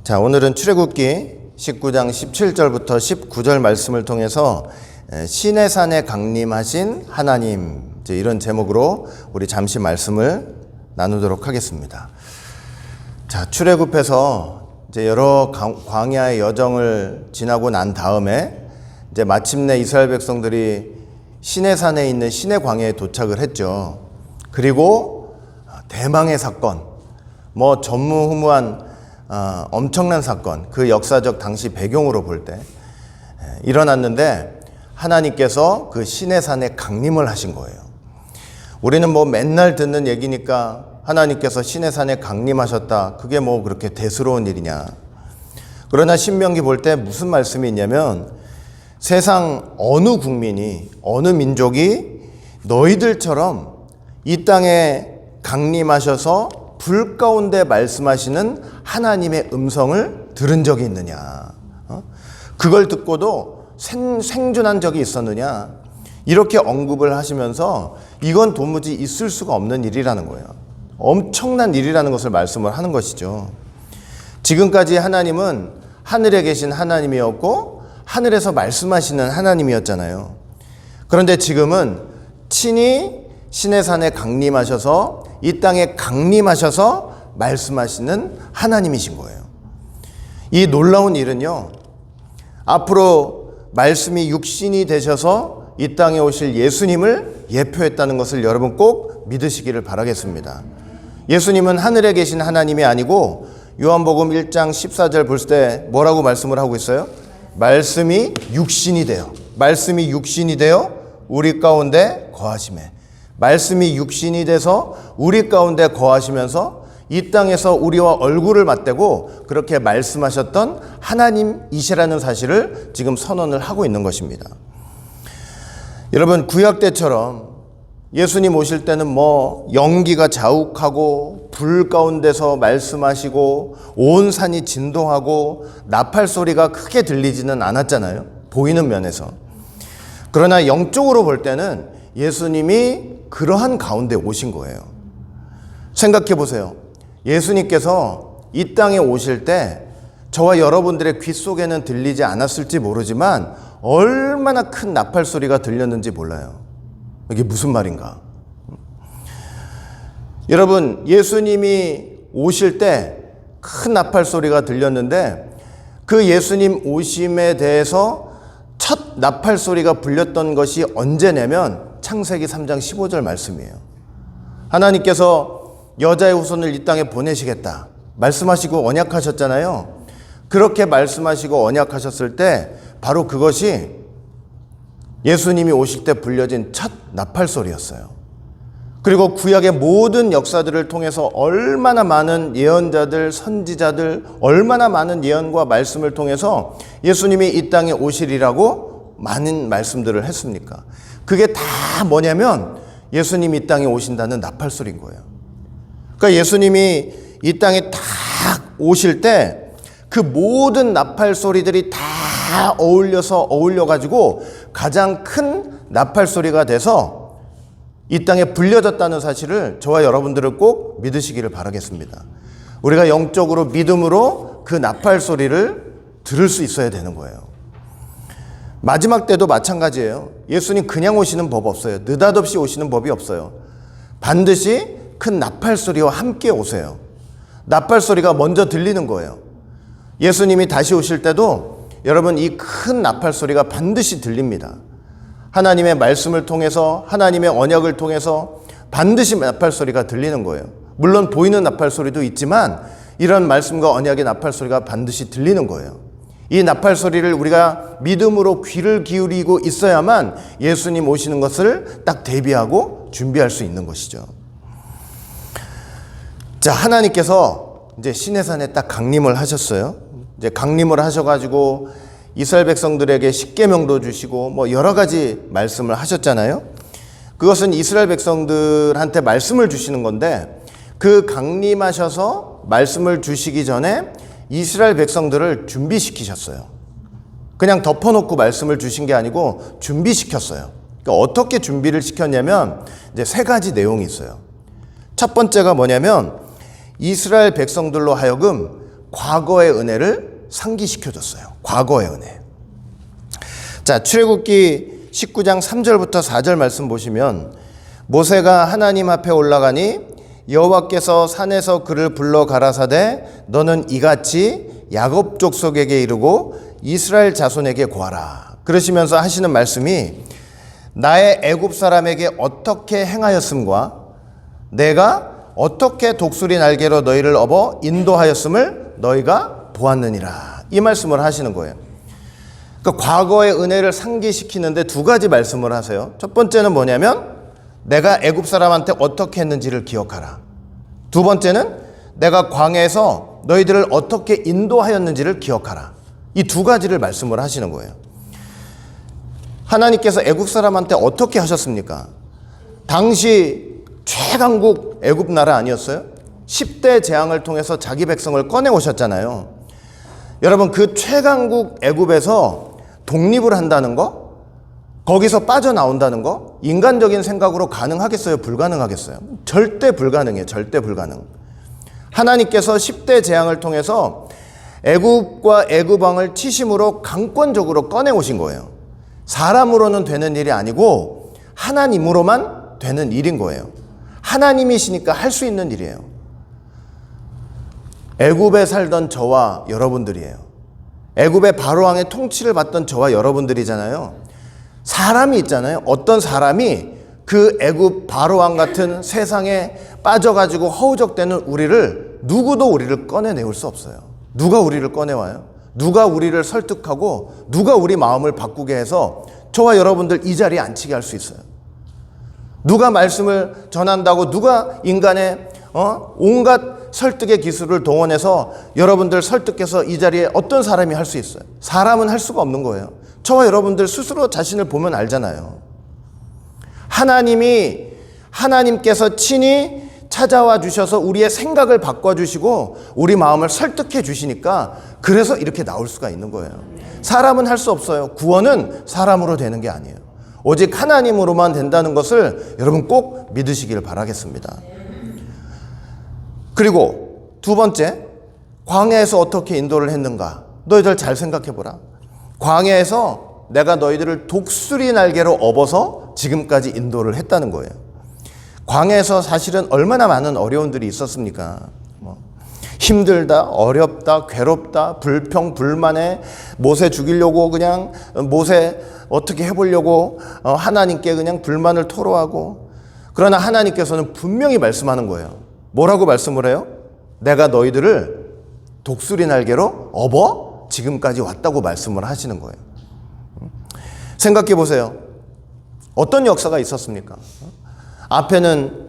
자, 오늘은 출애굽기 19장 17절부터 19절 말씀을 통해서 신의 산에 강림하신 하나님, 이런 제목으로 우리 잠시 말씀을 나누도록 하겠습니다. 자, 출애굽해서 이제 여러 광야의 여정을 지나고 난 다음에 이제 마침내 이스라엘 백성들이 신의 산에 있는 신의 광야에 도착을 했죠. 그리고 대망의 사건, 전무후무한 엄청난 사건, 그 역사적 당시 배경으로 볼 때 일어났는데 하나님께서 그 신의 산에 강림을 하신 거예요. 우리는 맨날 듣는 얘기니까 하나님께서 신의 산에 강림하셨다, 그게 그렇게 대수로운 일이냐. 그러나 신명기 볼 때 무슨 말씀이 있냐면, 세상 어느 국민이, 어느 민족이 너희들처럼 이 땅에 강림하셔서 불 가운데 말씀하시는 하나님의 음성을 들은 적이 있느냐, 그걸 듣고도 생존한 적이 있었느냐, 이렇게 언급을 하시면서 이건 도무지 있을 수가 없는 일이라는 거예요. 엄청난 일이라는 것을 말씀을 하는 것이죠. 지금까지 하나님은 하늘에 계신 하나님이었고 하늘에서 말씀하시는 하나님이었잖아요. 그런데 지금은 친히 신의 산에 강림하셔서 이 땅에 강림하셔서 말씀하시는 하나님이신 거예요. 이 놀라운 일은요, 앞으로 말씀이 육신이 되셔서 이 땅에 오실 예수님을 예표했다는 것을 여러분 꼭 믿으시기를 바라겠습니다. 예수님은 하늘에 계신 하나님이 아니고 요한복음 1장 14절 볼 때 뭐라고 말씀을 하고 있어요? 말씀이 육신이 되어 우리 가운데 거하시매. 말씀이 육신이 돼서 우리 가운데 거하시면서 이 땅에서 우리와 얼굴을 맞대고 그렇게 말씀하셨던 하나님이시라는 사실을 지금 선언을 하고 있는 것입니다. 여러분, 구약 때처럼 예수님 오실 때는 연기가 자욱하고 불 가운데서 말씀하시고 온 산이 진동하고 나팔 소리가 크게 들리지는 않았잖아요, 보이는 면에서. 그러나 영적으로 볼 때는 예수님이 그러한 가운데 오신 거예요. 생각해 보세요. 예수님께서 이 땅에 오실 때 저와 여러분들의 귀 속에는 들리지 않았을지 모르지만 얼마나 큰 나팔 소리가 들렸는지 몰라요. 이게 무슨 말인가? 여러분, 예수님이 오실 때 큰 나팔 소리가 들렸는데 그 예수님 오심에 대해서 첫 나팔 소리가 불렸던 것이 언제냐면 창세기 3장 15절 말씀이에요. 하나님께서 여자의 후손을 이 땅에 보내시겠다 말씀하시고 언약하셨잖아요. 그렇게 말씀하시고 언약하셨을 때 바로 그것이 예수님이 오실 때 불려진 첫 나팔 소리였어요. 그리고 구약의 모든 역사들을 통해서 얼마나 많은 예언자들, 선지자들, 얼마나 많은 예언과 말씀을 통해서 예수님이 이 땅에 오시리라고 많은 말씀들을 했습니까? 그게 다 뭐냐면 예수님이 이 땅에 오신다는 나팔 소리인 거예요. 그러니까 예수님이 이 땅에 딱 오실 때 그 모든 나팔 소리들이 다 어울려가지고 가장 큰 나팔 소리가 돼서 이 땅에 불려졌다는 사실을 저와 여러분들은 꼭 믿으시기를 바라겠습니다. 우리가 영적으로 믿음으로 그 나팔 소리를 들을 수 있어야 되는 거예요. 마지막 때도 마찬가지예요. 예수님 그냥 오시는 법 없어요. 느닷없이 오시는 법이 없어요. 반드시 큰 나팔 소리와 함께 오세요. 나팔 소리가 먼저 들리는 거예요. 예수님이 다시 오실 때도 여러분, 이 큰 나팔 소리가 반드시 들립니다. 하나님의 말씀을 통해서, 하나님의 언약을 통해서 반드시 나팔 소리가 들리는 거예요. 물론 보이는 나팔 소리도 있지만 이런 말씀과 언약의 나팔 소리가 반드시 들리는 거예요. 이 나팔 소리를 우리가 믿음으로 귀를 기울이고 있어야만 예수님 오시는 것을 딱 대비하고 준비할 수 있는 것이죠. 자, 하나님께서 이제 신의 산에 딱 강림을 하셨어요. 이제 강림을 하셔가지고 이스라엘 백성들에게 십계명도 주시고 여러 가지 말씀을 하셨잖아요. 그것은 이스라엘 백성들한테 말씀을 주시는 건데, 그 강림하셔서 말씀을 주시기 전에 이스라엘 백성들을 준비시키셨어요. 그냥 덮어놓고 말씀을 주신 게 아니고 준비시켰어요. 그러니까 어떻게 준비를 시켰냐면 이제 세 가지 내용이 있어요. 첫 번째가 뭐냐면 이스라엘 백성들로 하여금 과거의 은혜를 상기시켜줬어요. 과거의 은혜. 자, 출애굽기 19장 3절부터 4절 말씀 보시면 모세가 하나님 앞에 올라가니 여호와께서 산에서 그를 불러 가라사대 너는 이같이 야곱 족속에게 이르고 이스라엘 자손에게 고하라. 그러시면서 하시는 말씀이 나의 애굽 사람에게 어떻게 행하였음과 내가 어떻게 독수리 날개로 너희를 업어 인도하였음을 너희가 보았느니라. 이 말씀을 하시는 거예요. 그러니까 과거의 은혜를 상기시키는데 두 가지 말씀을 하세요. 첫 번째는 뭐냐면 내가 애굽 사람한테 어떻게 했는지를 기억하라. 두 번째는 내가 광야에서 너희들을 어떻게 인도하였는지를 기억하라. 이 두 가지를 말씀을 하시는 거예요. 하나님께서 애굽 사람한테 어떻게 하셨습니까? 당시 최강국 애굽 나라 아니었어요? 10대 재앙을 통해서 자기 백성을 꺼내 오셨잖아요. 여러분, 그 최강국 애굽에서 독립을 한다는 거, 거기서 빠져나온다는 거 인간적인 생각으로 가능하겠어요? 불가능하겠어요? 절대 불가능해요. 절대 불가능. 하나님께서 10대 재앙을 통해서 애굽과 애굽 왕을 치심으로 강권적으로 꺼내 오신 거예요. 사람으로는 되는 일이 아니고 하나님으로만 되는 일인 거예요. 하나님이시니까 할 수 있는 일이에요. 애굽에 살던 저와 여러분들이에요. 애굽의 바로 왕의 통치를 받던 저와 여러분들이잖아요. 사람이 있잖아요. 어떤 사람이 그 애굽 바로 왕 같은 세상에 빠져가지고 허우적대는 누구도 우리를 꺼내내올 수 없어요. 누가 우리를 꺼내와요? 누가 우리를 설득하고 누가 우리 마음을 바꾸게 해서 저와 여러분들 이 자리에 앉히게 할 수 있어요? 누가 말씀을 전한다고 누가 인간의 온갖 설득의 기술을 동원해서 여러분들 설득해서 이 자리에 어떤 사람이 할 수 있어요? 사람은 할 수가 없는 거예요. 저와 여러분들 스스로 자신을 보면 알잖아요. 하나님께서 친히 찾아와 주셔서 우리의 생각을 바꿔주시고 우리 마음을 설득해 주시니까 그래서 이렇게 나올 수가 있는 거예요. 사람은 할 수 없어요. 구원은 사람으로 되는 게 아니에요. 오직 하나님으로만 된다는 것을 여러분 꼭 믿으시길 바라겠습니다. 그리고 두 번째, 광야에서 어떻게 인도를 했는가? 너희들 잘 생각해 보라. 광야에서 내가 너희들을 독수리 날개로 업어서 지금까지 인도를 했다는 거예요. 광야에서 사실은 얼마나 많은 어려움들이 있었습니까? 힘들다, 어렵다, 괴롭다, 불평, 불만에 모세 죽이려고 그냥 모세 어떻게 해보려고 하나님께 그냥 불만을 토로하고, 그러나 하나님께서는 분명히 말씀하는 거예요. 뭐라고 말씀을 해요? 내가 너희들을 독수리 날개로 업어 지금까지 왔다고 말씀을 하시는 거예요. 생각해 보세요. 어떤 역사가 있었습니까? 앞에는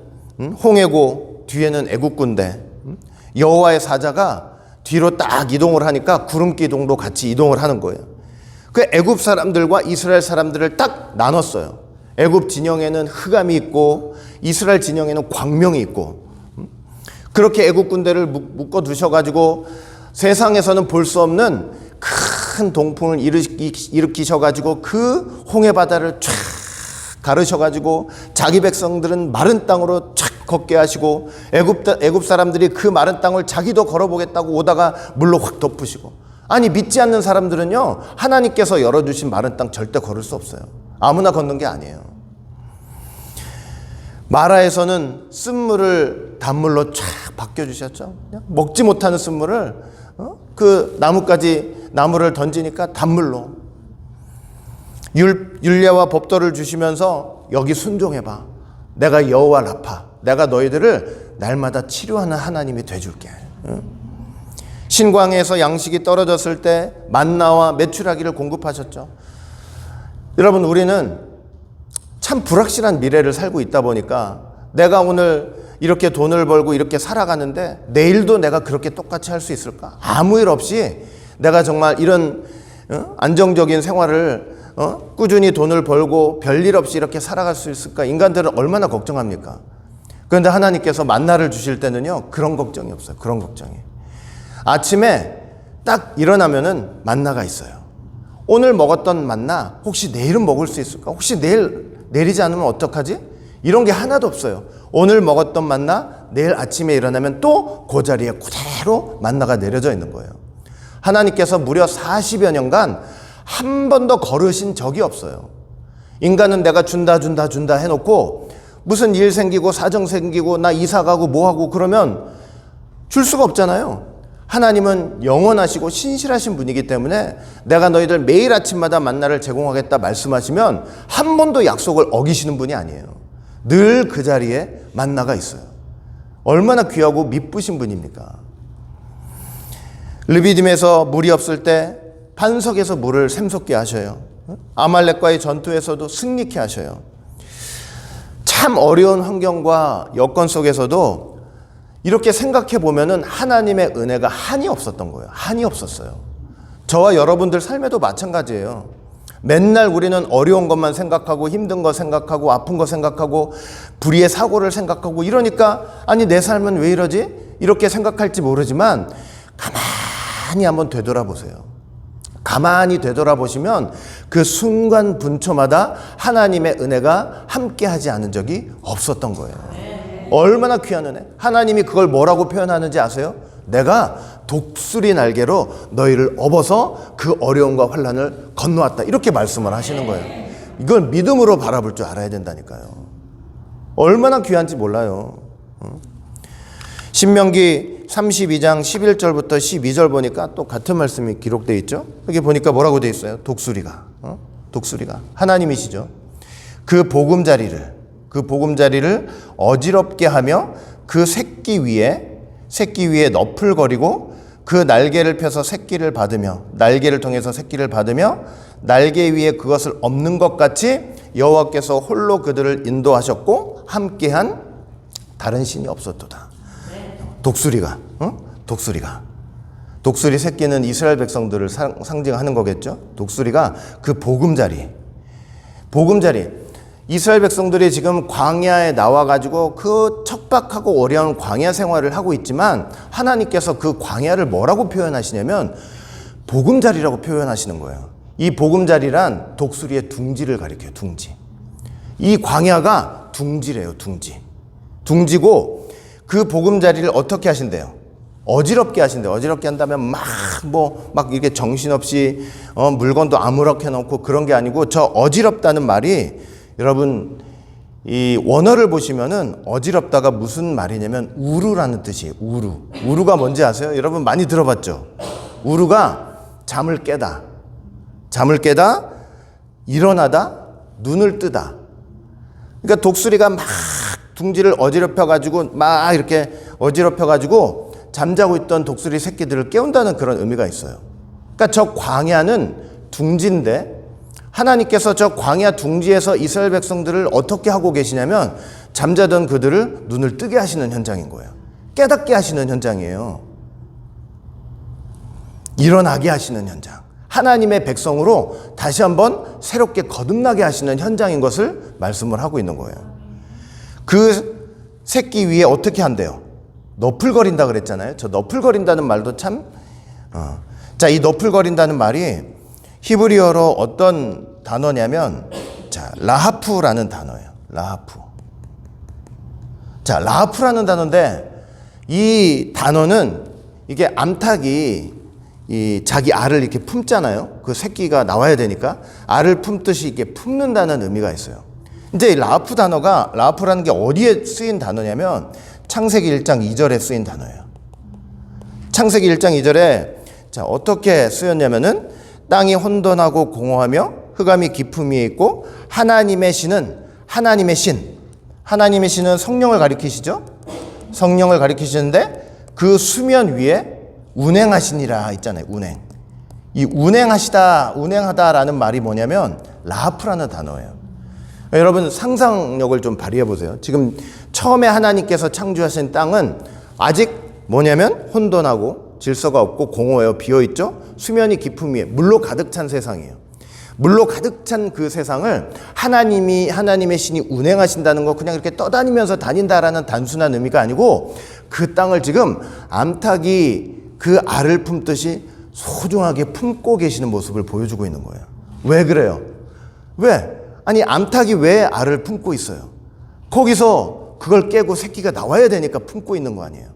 홍해고 뒤에는 애국 군대, 여호와의 사자가 뒤로 딱 이동을 하니까 구름기둥도 같이 이동을 하는 거예요. 그 애굽 사람들과 이스라엘 사람들을 딱 나눴어요. 애굽 진영에는 흑암이 있고 이스라엘 진영에는 광명이 있고, 그렇게 애국 군대를 묶어 두셔가지고 세상에서는 볼 수 없는 큰 동풍을 일으키셔가지고 그 홍해 바다를 쫙 가르셔가지고 자기 백성들은 마른 땅으로 쫙 걷게 하시고, 애굽 사람들이 그 마른 땅을 자기도 걸어보겠다고 오다가 물로 확 덮으시고. 아니, 믿지 않는 사람들은요, 하나님께서 열어주신 마른 땅 절대 걸을 수 없어요. 아무나 걷는 게 아니에요. 마라에서는 쓴물을 단물로 쫙 바뀌어주셨죠. 먹지 못하는 쓴물을 그 나무를 던지니까 단물로. 율례와 법도를 주시면서 여기 순종해봐. 내가 여호와 라파, 내가 너희들을 날마다 치료하는 하나님이 돼줄게. 신광야에서 양식이 떨어졌을 때 만나와 메추라기를 공급하셨죠. 여러분, 우리는 참 불확실한 미래를 살고 있다 보니까 내가 오늘 이렇게 돈을 벌고 이렇게 살아가는데 내일도 내가 그렇게 똑같이 할 수 있을까? 아무 일 없이 내가 정말 이런 안정적인 생활을 꾸준히 돈을 벌고 별일 없이 이렇게 살아갈 수 있을까? 인간들은 얼마나 걱정합니까? 그런데 하나님께서 만나를 주실 때는요, 그런 걱정이 없어요. 그런 걱정이. 아침에 딱 일어나면은 만나가 있어요. 오늘 먹었던 만나 혹시 내일은 먹을 수 있을까? 혹시 내일 내리지 않으면 어떡하지? 이런 게 하나도 없어요. 오늘 먹었던 만나 내일 아침에 일어나면 또 그 자리에 그대로 만나가 내려져 있는 거예요. 하나님께서 무려 40여 년간 한 번도 걸으신 적이 없어요. 인간은 내가 준다 해놓고 무슨 일 생기고 사정 생기고 나 이사 가고 뭐 하고 그러면 줄 수가 없잖아요. 하나님은 영원하시고 신실하신 분이기 때문에 내가 너희들 매일 아침마다 만나를 제공하겠다 말씀하시면 한 번도 약속을 어기시는 분이 아니에요. 늘 그 자리에 만나가 있어요. 얼마나 귀하고 미쁘신 분입니까? 르비딤에서 물이 없을 때 반석에서 물을 샘솟게 하셔요. 아말렉과의 전투에서도 승리케 하셔요. 참 어려운 환경과 여건 속에서도 이렇게 생각해 보면은 하나님의 은혜가 한이 없었던 거예요. 한이 없었어요. 저와 여러분들 삶에도 마찬가지예요. 맨날 우리는 어려운 것만 생각하고 힘든 거 생각하고 아픈 거 생각하고 불의의 사고를 생각하고 이러니까 아니 내 삶은 왜 이러지? 이렇게 생각할지 모르지만 가만히 한번 되돌아보세요. 가만히 되돌아보시면 그 순간 분초마다 하나님의 은혜가 함께하지 않은 적이 없었던 거예요. 얼마나 귀한 은혜. 하나님이 그걸 뭐라고 표현하는지 아세요? 내가 독수리 날개로 너희를 업어서 그 어려움과 환난을 건너왔다. 이렇게 말씀을 하시는 거예요. 이걸 믿음으로 바라볼 줄 알아야 된다니까요. 얼마나 귀한지 몰라요. 신명기 32장 11절부터 12절 보니까 또 같은 말씀이 기록되어 있죠. 여기 보니까 뭐라고 되어 있어요? 독수리가 하나님이시죠. 그 보금자리를 어지럽게 하며 그 새끼 위에 너풀거리고 그 날개를 펴서 새끼를 받으며 날개를 통해서 새끼를 받으며 날개 위에 그것을 엎는 것 같이 여호와께서 홀로 그들을 인도하셨고 함께한 다른 신이 없었도다. 독수리 새끼는 이스라엘 백성들을 상징하는 거겠죠. 독수리가 그 보금자리 이스라엘 백성들이 지금 광야에 나와가지고 그 척박하고 어려운 광야 생활을 하고 있지만 하나님께서 그 광야를 뭐라고 표현하시냐면 보금자리라고 표현하시는 거예요. 이 보금자리란 독수리의 둥지를 가리켜요. 둥지. 이 광야가 둥지래요. 둥지고 그 보금자리를 어떻게 하신대요? 어지럽게 하신대요. 어지럽게 한다면 막 이렇게 정신없이 물건도 아무렇게 놓고 그런 게 아니고 저 어지럽다는 말이 여러분 이 원어를 보시면은 어지럽다가 무슨 말이냐면 우루라는 뜻이에요. 우루가 뭔지 아세요? 여러분 많이 들어봤죠? 우루가 잠을 깨다 일어나다 눈을 뜨다. 그러니까 독수리가 막 둥지를 어지럽혀가지고 막 이렇게 어지럽혀가지고 잠자고 있던 독수리 새끼들을 깨운다는 그런 의미가 있어요. 그러니까 저 광야는 둥지인데 하나님께서 저 광야 둥지에서 이스라엘 백성들을 어떻게 하고 계시냐면 잠자던 그들을 눈을 뜨게 하시는 현장인 거예요. 깨닫게 하시는 현장이에요. 일어나게 하시는 현장. 하나님의 백성으로 다시 한번 새롭게 거듭나게 하시는 현장인 것을 말씀을 하고 있는 거예요. 그 새끼 위에 어떻게 한대요? 너풀거린다 그랬잖아요. 저 너풀거린다는 말도 참 자, 이 너풀거린다는 말이 히브리어로 어떤 단어냐면 라하프라는 단어예요. 라하프라는 단어인데 이 단어는 이게 암탉이 이 자기 알을 이렇게 품잖아요. 그 새끼가 나와야 되니까 알을 품듯이 이렇게 품는다는 의미가 있어요. 이제 이 라하프라는 게 어디에 쓰인 단어냐면 창세기 1장 2절에 쓰인 단어예요. 창세기 1장 2절에 어떻게 쓰였냐면은 땅이 혼돈하고 공허하며 흑암이 깊음 위에 있고 하나님의 신은 성령을 가리키시죠. 성령을 가리키시는데 그 수면 위에 운행하시니라 있잖아요. 이 운행하다라는 말이 뭐냐면 라하프라는 단어예요. 여러분 상상력을 좀 발휘해 보세요. 지금 처음에 하나님께서 창조하신 땅은 아직 뭐냐면 혼돈하고 질서가 없고 공허해요. 비어있죠. 수면이 깊음 위에 물로 가득 찬 세상이에요. 물로 가득 찬 그 세상을 하나님의 신이 운행하신다는 거 그냥 이렇게 떠다니면서 다닌다라는 단순한 의미가 아니고 그 땅을 지금 암탉이 그 알을 품듯이 소중하게 품고 계시는 모습을 보여주고 있는 거예요. 왜 그래요? 왜? 아니 암탉이 왜 알을 품고 있어요? 거기서 그걸 깨고 새끼가 나와야 되니까 품고 있는 거 아니에요.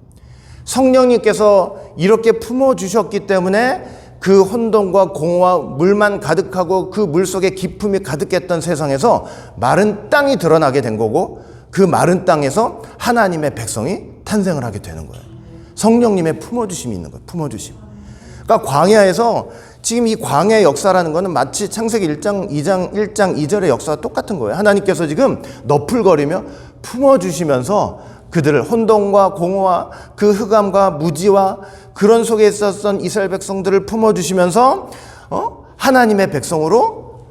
성령님께서 이렇게 품어주셨기 때문에 그 혼돈과 공허와 물만 가득하고 그 물 속에 기품이 가득했던 세상에서 마른 땅이 드러나게 된 거고, 그 마른 땅에서 하나님의 백성이 탄생을 하게 되는 거예요. 성령님의 품어주심이 있는 거예요. 품어주심. 그러니까 광야에서 지금 이 광야의 역사라는 거는 마치 창세기 1장 2절의 역사와 똑같은 거예요. 하나님께서 지금 너풀거리며 품어주시면서 그들을 혼돈과 공허와 그 흑암과 무지와 그런 속에 있었던 이스라엘 백성들을 품어주시면서 하나님의 백성으로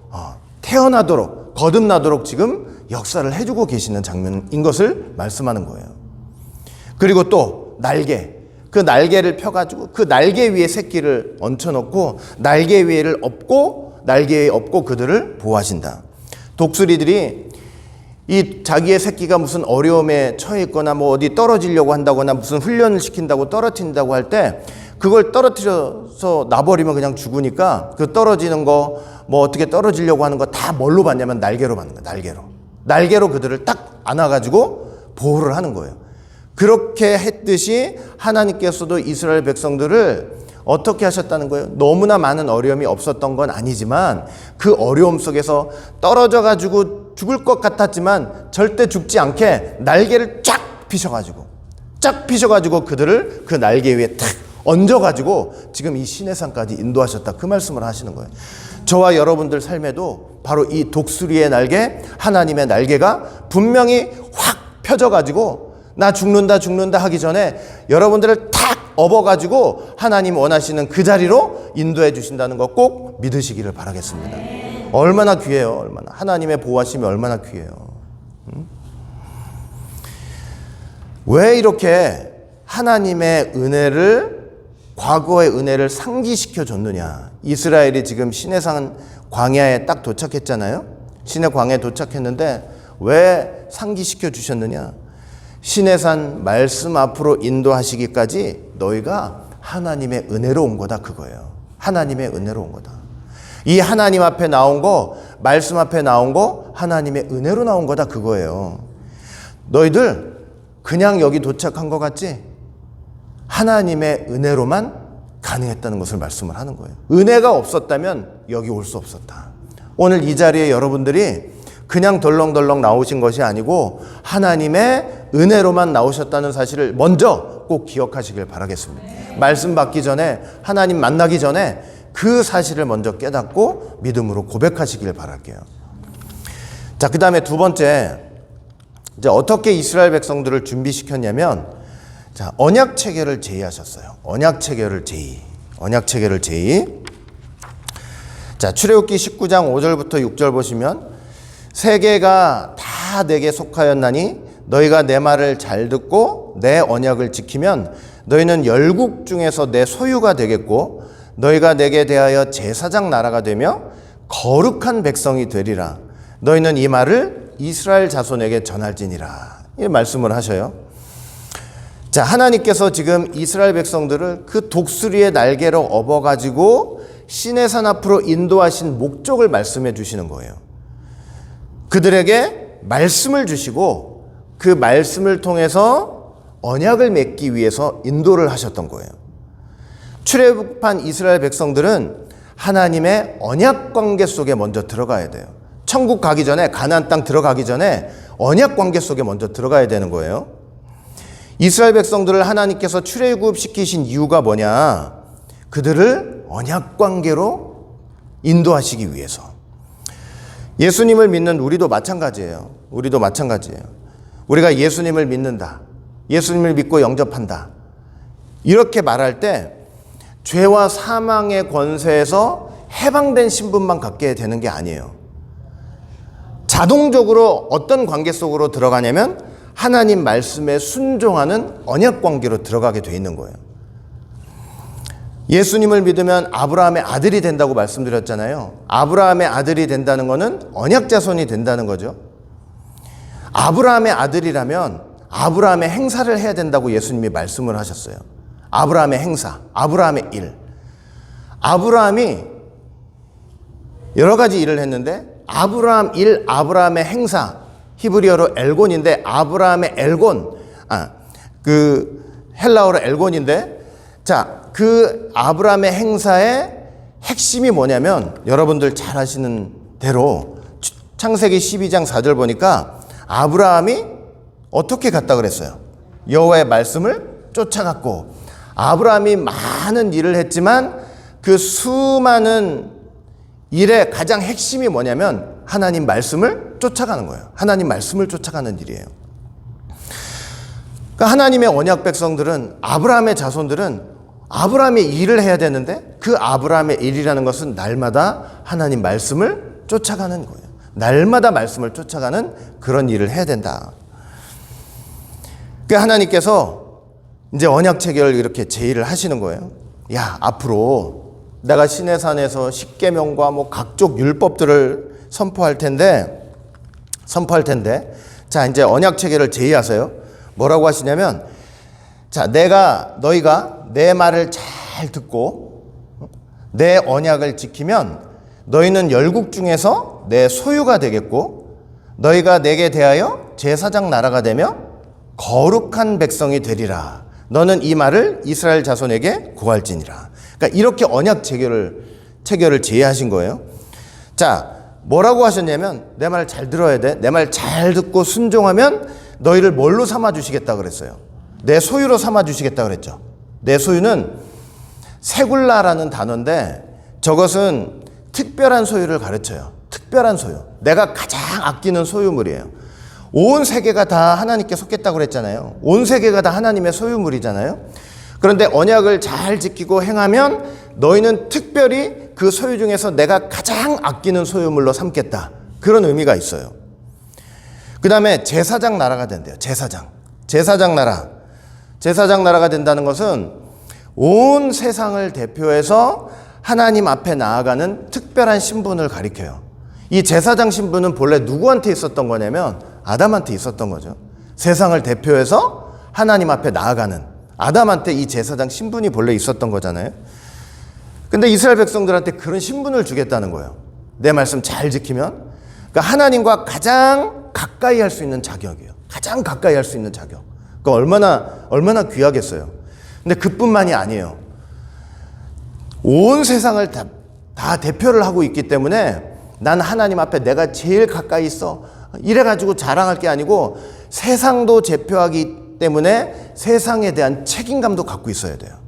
태어나도록, 거듭나도록 지금 역사를 해주고 계시는 장면인 것을 말씀하는 거예요. 그리고 또 날개, 그 날개를 펴가지고 그 날개 위에 새끼를 얹혀놓고 날개 위에를 엎고, 날개에 엎고 그들을 보호하신다. 독수리들이 이 자기의 새끼가 무슨 어려움에 처해 있거나 뭐 어디 떨어지려고 한다거나 무슨 훈련을 시킨다고 떨어뜨린다고 할 때 그걸 떨어뜨려서 놔버리면 그냥 죽으니까 그 떨어지는 거 뭐 어떻게 떨어지려고 하는 거 다 뭘로 받냐면 날개로 받는 거예요. 날개로 그들을 딱 안아가지고 보호를 하는 거예요. 그렇게 했듯이 하나님께서도 이스라엘 백성들을 어떻게 하셨다는 거예요? 너무나 많은 어려움이 없었던 건 아니지만 그 어려움 속에서 떨어져 가지고 죽을 것 같았지만 절대 죽지 않게 날개를 쫙 피셔가지고 그들을 그 날개 위에 탁 얹어가지고 지금 이 시내산까지 인도하셨다. 그 말씀을 하시는 거예요. 저와 여러분들 삶에도 바로 이 독수리의 날개, 하나님의 날개가 분명히 확 펴져가지고 나 죽는다 하기 전에 여러분들을 탁 업어가지고 하나님 원하시는 그 자리로 인도해 주신다는 거 꼭 믿으시기를 바라겠습니다. 얼마나 귀해요. 얼마나 하나님의 보호하심이 얼마나 귀해요. 왜 이렇게 하나님의 은혜를, 과거의 은혜를 상기시켜 줬느냐. 이스라엘이 지금 시내산 광야에 딱 도착했잖아요. 시내 광야에 도착했는데 왜 상기시켜 주셨느냐. 시내산 말씀 앞으로 인도하시기까지 너희가 하나님의 은혜로 온 거다, 그거예요. 하나님의 은혜로 온 거다. 이 하나님 앞에 나온 거, 말씀 앞에 나온 거 하나님의 은혜로 나온 거다, 그거예요. 너희들 그냥 여기 도착한 것 같지? 하나님의 은혜로만 가능했다는 것을 말씀을 하는 거예요. 은혜가 없었다면 여기 올 수 없었다. 오늘 이 자리에 여러분들이 그냥 덜렁덜렁 나오신 것이 아니고 하나님의 은혜로만 나오셨다는 사실을 먼저 꼭 기억하시길 바라겠습니다. 말씀 받기 전에, 하나님 만나기 전에 그 사실을 먼저 깨닫고 믿음으로 고백하시길 바랄게요. 자, 그 다음에 두 번째, 이제 어떻게 이스라엘 백성들을 준비시켰냐면, 자, 언약 체계를 제의하셨어요. 언약 체계를 제의. 자, 출애굽기 19장 5절부터 6절 보시면, 세계가 다 내게 속하였나니 너희가 내 말을 잘 듣고 내 언약을 지키면 너희는 열국 중에서 내 소유가 되겠고 너희가 내게 대하여 제사장 나라가 되며 거룩한 백성이 되리라. 너희는 이 말을 이스라엘 자손에게 전할지니라. 이 말씀을 하셔요. 자, 하나님께서 지금 이스라엘 백성들을 그 독수리의 날개로 업어가지고 시내산 앞으로 인도하신 목적을 말씀해 주시는 거예요. 그들에게 말씀을 주시고 그 말씀을 통해서 언약을 맺기 위해서 인도를 하셨던 거예요. 출애굽한 이스라엘 백성들은 하나님의 언약 관계 속에 먼저 들어가야 돼요. 천국 가기 전에, 가나안 땅 들어가기 전에 언약 관계 속에 먼저 들어가야 되는 거예요. 이스라엘 백성들을 하나님께서 출애굽시키신 이유가 뭐냐? 그들을 언약 관계로 인도하시기 위해서. 예수님을 믿는 우리도 마찬가지예요. 우리가 예수님을 믿는다. 예수님을 믿고 영접한다. 이렇게 말할 때 죄와 사망의 권세에서 해방된 신분만 갖게 되는 게 아니에요. 자동적으로 어떤 관계 속으로 들어가냐면 하나님 말씀에 순종하는 언약 관계로 들어가게 돼 있는 거예요. 예수님을 믿으면 아브라함의 아들이 된다고 말씀드렸잖아요. 아브라함의 아들이 된다는 것은 언약 자손이 된다는 거죠. 아브라함의 아들이라면 아브라함의 행사를 해야 된다고 예수님이 말씀을 하셨어요. 아브라함의 행사, 아브라함의 일. 아브라함이 여러 가지 일을 했는데 아브라함 일, 아브라함의 행사, 히브리어로 엘곤인데 아브라함의 엘곤, 그 헬라어로 엘곤인데, 자, 그 아브라함의 행사의 핵심이 뭐냐면 여러분들 잘 아시는 대로 창세기 12장 4절 보니까 아브라함이 어떻게 갔다 그랬어요? 여호와의 말씀을 쫓아갔고, 아브라함이 많은 일을 했지만 그 수많은 일의 가장 핵심이 뭐냐면 하나님 말씀을 쫓아가는 거예요. 하나님 말씀을 쫓아가는 일이에요. 그러니까 하나님의 언약 백성들은, 아브라함의 자손들은 아브라함의 일을 해야 되는데 그 아브라함의 일이라는 것은 날마다 하나님 말씀을 쫓아가는 거예요. 날마다 말씀을 쫓아가는 그런 일을 해야 된다. 그러니까 하나님께서 이제 언약 체결을 이렇게 제의를 하시는 거예요. 야, 앞으로 내가 시내산에서 십계명과 뭐 각종 율법들을 선포할 텐데, 자, 이제 언약 체결을 제의하세요. 뭐라고 하시냐면, 자, 너희가 내 말을 잘 듣고 내 언약을 지키면 너희는 열국 중에서 내 소유가 되겠고, 너희가 내게 대하여 제사장 나라가 되며 거룩한 백성이 되리라. 너는 이 말을 이스라엘 자손에게 고할지니라. 그러니까 이렇게 언약 체결을 제의하신 거예요. 자, 뭐라고 하셨냐면 내 말 잘 들어야 돼. 내 말 잘 듣고 순종하면 너희를 뭘로 삼아 주시겠다 그랬어요? 내 소유로 삼아 주시겠다 그랬죠. 내 소유는 세굴라라는 단어인데 저것은 특별한 소유를 가르쳐요. 특별한 소유. 내가 가장 아끼는 소유물이에요. 온 세계가 다 하나님께 속겠다고 그랬잖아요. 온 세계가 다 하나님의 소유물이잖아요. 그런데 언약을 잘 지키고 행하면 너희는 특별히 그 소유 중에서 내가 가장 아끼는 소유물로 삼겠다. 그런 의미가 있어요. 그 다음에 제사장 나라가 된대요. 제사장 나라가 된다는 것은 온 세상을 대표해서 하나님 앞에 나아가는 특별한 신분을 가리켜요. 이 제사장 신분은 본래 누구한테 있었던 거냐면 아담한테 있었던 거죠. 세상을 대표해서 하나님 앞에 나아가는 아담한테 이 제사장 신분이 본래 있었던 거잖아요. 근데 이스라엘 백성들한테 그런 신분을 주겠다는 거예요. 내 말씀 잘 지키면. 그러니까 하나님과 가장 가까이 할 수 있는 자격이에요. 가장 가까이 할 수 있는 자격. 그러니까 얼마나 귀하겠어요. 근데 그뿐만이 아니에요. 온 세상을 다 대표를 하고 있기 때문에 난 하나님 앞에 내가 제일 가까이 있어. 이래가지고 자랑할 게 아니고 세상도 대표하기 때문에 세상에 대한 책임감도 갖고 있어야 돼요.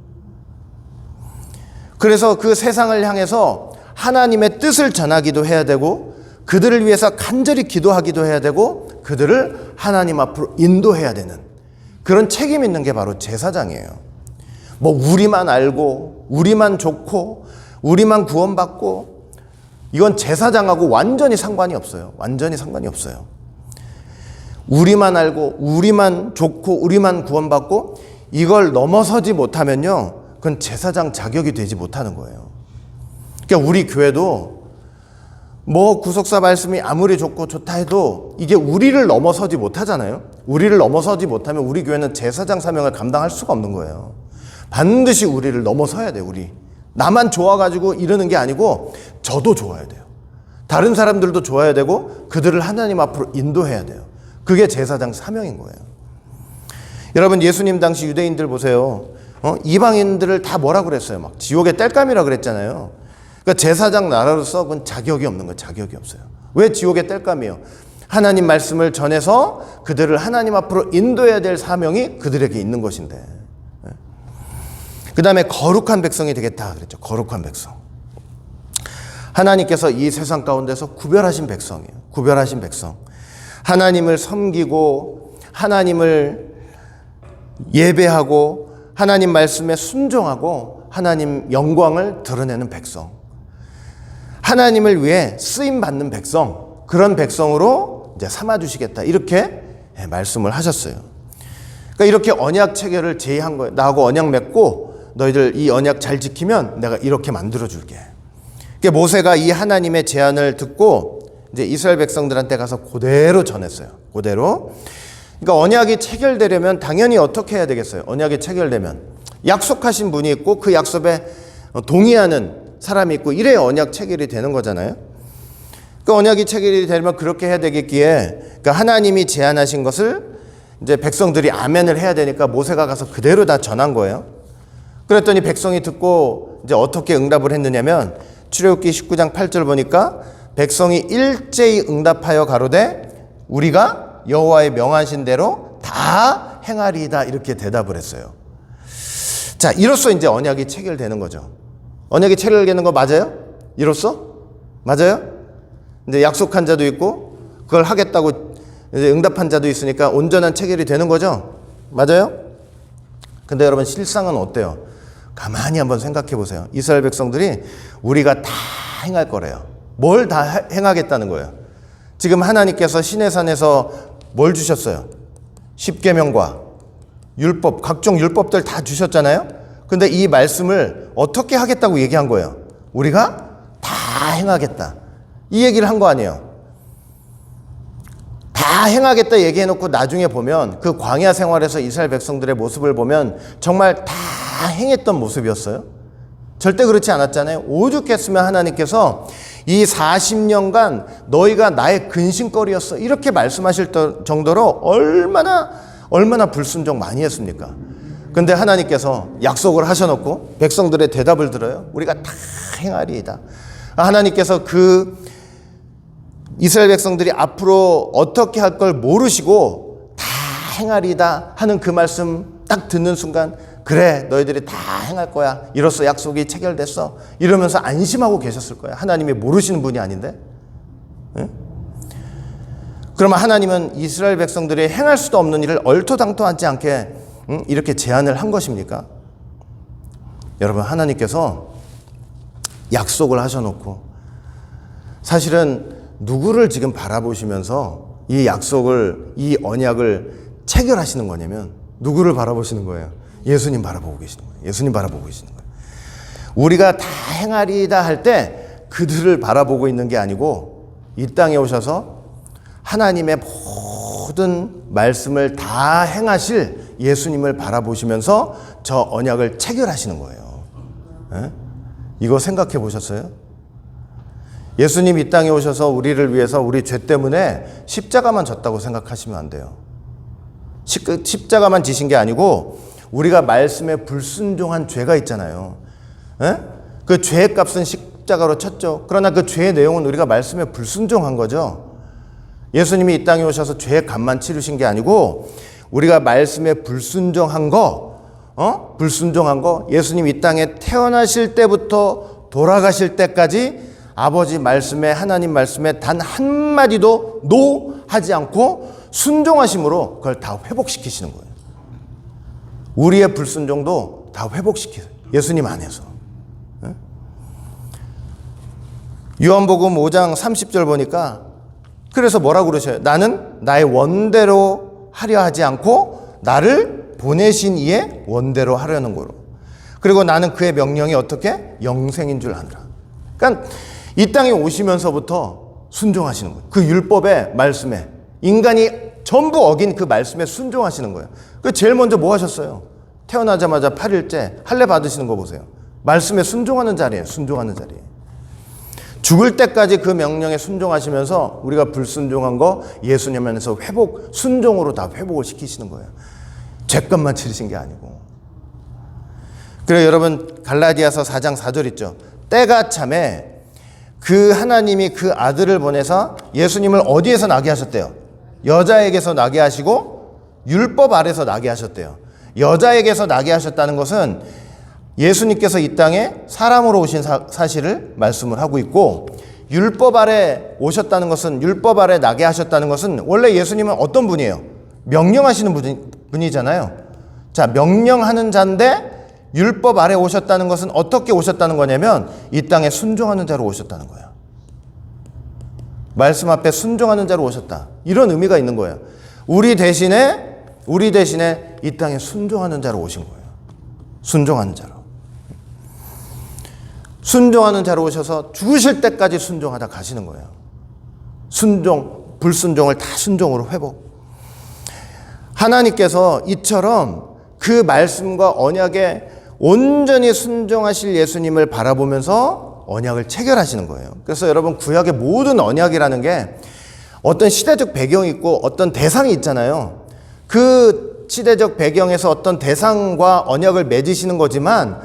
그래서 그 세상을 향해서 하나님의 뜻을 전하기도 해야 되고 그들을 위해서 간절히 기도하기도 해야 되고 그들을 하나님 앞으로 인도해야 되는 그런 책임 있는 게 바로 제사장이에요. 뭐 우리만 알고 우리만 좋고 우리만 구원받고 이건 제사장하고 완전히 상관이 없어요. 완전히 상관이 없어요. 우리만 알고 우리만 좋고 우리만 구원받고 이걸 넘어서지 못하면요. 그건 제사장 자격이 되지 못하는 거예요. 그러니까 우리 교회도 뭐 구속사 말씀이 아무리 좋고 좋다 해도 이게 우리를 넘어서지 못하잖아요. 우리를 넘어서지 못하면 우리 교회는 제사장 사명을 감당할 수가 없는 거예요. 반드시 우리를 넘어서야 돼요. 우리. 나만 좋아가지고 이러는 게 아니고 저도 좋아야 돼요. 다른 사람들도 좋아야 되고 그들을 하나님 앞으로 인도해야 돼요. 그게 제사장 사명인 거예요. 여러분 예수님 당시 유대인들 보세요. 이방인들을 다 뭐라 그랬어요? 막 지옥의 땔감이라 그랬잖아요. 그러니까 제사장 나라로서 그건 자격이 없는 거예요. 자격이 없어요. 왜 지옥의 땔감이에요? 하나님 말씀을 전해서 그들을 하나님 앞으로 인도해야 될 사명이 그들에게 있는 것인데. 그 다음에 거룩한 백성이 되겠다 그랬죠. 거룩한 백성. 하나님께서 이 세상 가운데서 구별하신 백성이에요. 구별하신 백성. 하나님을 섬기고 하나님을 예배하고 하나님 말씀에 순종하고 하나님 영광을 드러내는 백성. 하나님을 위해 쓰임받는 백성. 그런 백성으로 이제 삼아주시겠다. 이렇게 말씀을 하셨어요. 그러니까 이렇게 언약 체결을 제의한 거예요. 나하고 언약 맺고 너희들 이 언약 잘 지키면 내가 이렇게 만들어줄게. 그러니까 모세가 이 하나님의 제안을 듣고 이제 이스라엘 백성들한테 가서 그대로 전했어요. 그대로. 그러니까 언약이 체결되려면 당연히 어떻게 해야 되겠어요? 언약이 체결되면 약속하신 분이 있고 그 약속에 동의하는 사람이 있고 이래야 언약 체결이 되는 거잖아요. 그 언약이 체결이 되면 그렇게 해야 되겠기에 그러니까 하나님이 제안하신 것을 이제 백성들이 아멘을 해야 되니까 모세가 가서 그대로 다 전한 거예요. 그랬더니 백성이 듣고 이제 어떻게 응답을 했느냐면 출애굽기 19장 8절 보니까 백성이 일제히 응답하여 가로되 우리가 여호와의 명하신 대로 다 행하리이다 이렇게 대답을 했어요. 자, 이로써 이제 언약이 체결되는 거죠. 언약이 체결되는 거 맞아요? 이로써? 맞아요? 이제 약속한 자도 있고 그걸 하겠다고 이제 응답한 자도 있으니까 온전한 체결이 되는 거죠. 맞아요? 근데 여러분 실상은 어때요? 가만히 한번 생각해 보세요. 이스라엘 백성들이 우리가 다 행할 거래요. 뭘 다 행하겠다는 거예요. 지금 하나님께서 시내산에서 뭘 주셨어요? 십계명과 율법, 각종 율법들 다 주셨잖아요. 근데 이 말씀을 어떻게 하겠다고 얘기한 거예요? 우리가 다 행하겠다. 이 얘기를 한 거 아니에요. 다 행하겠다 얘기해놓고 나중에 보면 그 광야 생활에서 이스라엘 백성들의 모습을 보면 정말 다 행했던 모습이었어요? 절대 그렇지 않았잖아요. 오죽했으면 하나님께서 이 40년간 너희가 나의 근심거리였어 이렇게 말씀하실 정도로 얼마나 불순종 많이 했습니까? 근데 하나님께서 약속을 하셔놓고 백성들의 대답을 들어요. 우리가 다 행하리이다. 하나님께서 그 이스라엘 백성들이 앞으로 어떻게 할 걸 모르시고 다 행하리이다 하는 그 말씀 딱 듣는 순간 그래 너희들이 다 행할 거야 이로써 약속이 체결됐어 이러면서 안심하고 계셨을 거예요. 하나님이 모르시는 분이 아닌데. 응? 그러면 하나님은 이스라엘 백성들이 행할 수도 없는 일을 얼토당토하지 않게 이렇게 제안을 한 것입니까? 여러분 하나님께서 약속을 하셔놓고 사실은 누구를 지금 바라보시면서 이 약속을 이 언약을 체결하시는 거냐면 누구를 바라보시는 거예요? 예수님 바라보고 계시는 거예요. 예수님 바라보고 계시는 거예요. 우리가 다 행하리이다 할 때 그들을 바라보고 있는 게 아니고 이 땅에 오셔서 하나님의 모든 말씀을 다 행하실 예수님을 바라보시면서 저 언약을 체결하시는 거예요. 에? 이거 생각해 보셨어요? 예수님 이 땅에 오셔서 우리를 위해서 우리 죄 때문에 십자가만 졌다고 생각하시면 안 돼요. 십자가만 지신 게 아니고 우리가 말씀에 불순종한 죄가 있잖아요. 에? 그 죄의 값은 십자가로 쳤죠. 그러나 그 죄의 내용은 우리가 말씀에 불순종한 거죠. 예수님이 이 땅에 오셔서 죄의 값만 치르신 게 아니고 우리가 말씀에 불순종한 거 예수님 이 땅에 태어나실 때부터 돌아가실 때까지 아버지 말씀에 하나님 말씀에 단 한마디도 노 하지 않고 순종하심으로 그걸 다 회복시키시는 거예요. 우리의 불순종도 다 회복시키세요. 예수님 안에서. 요한복음 5장 30절 보니까 그래서 뭐라고 그러셔요? 나는 나의 원대로 하려 하지 않고 나를 보내신 이의 원대로 하려는 거로. 그리고 나는 그의 명령이 어떻게? 영생인 줄 아느라. 그러니까 이 땅에 오시면서부터 순종하시는 거예요. 그 율법의 말씀에 인간이 전부 어긴 그 말씀에 순종하시는 거예요. 그 제일 먼저 뭐 하셨어요? 태어나자마자 8일째 할례 받으시는 거 보세요. 말씀에 순종하는 자리예요. 순종하는 자리예요. 죽을 때까지 그 명령에 순종하시면서 우리가 불순종한 거 예수님 안에서 순종으로 다 회복을 시키시는 거예요. 죄값만 치르신 게 아니고. 그래서 여러분 갈라디아서 4장 4절 있죠. 때가 참에 그 하나님이 그 아들을 보내서 예수님을 어디에서 나게 하셨대요? 여자에게서 나게 하시고 율법 아래서 나게 하셨대요. 여자에게서 나게 하셨다는 것은 예수님께서 이 땅에 사람으로 오신 사실을 말씀을 하고 있고 율법 아래 오셨다는 것은 율법 아래 나게 하셨다는 것은 원래 예수님은 어떤 분이에요? 명령하시는 분이잖아요. 자, 명령하는 자인데 율법 아래 오셨다는 것은 어떻게 오셨다는 거냐면 이 땅에 순종하는 자로 오셨다는 거예요. 말씀 앞에 순종하는 자로 오셨다. 이런 의미가 있는 거예요. 우리 대신에 이 땅에 순종하는 자로 오신 거예요. 순종하는 자로. 순종하는 자로 오셔서 죽으실 때까지 순종하다 가시는 거예요. 불순종을 다 순종으로 회복. 하나님께서 이처럼 그 말씀과 언약에 온전히 순종하실 예수님을 바라보면서 언약을 체결하시는 거예요. 그래서 여러분, 구약의 모든 언약이라는 게 어떤 시대적 배경이 있고 어떤 대상이 있잖아요. 그 시대적 배경에서 어떤 대상과 언약을 맺으시는 거지만,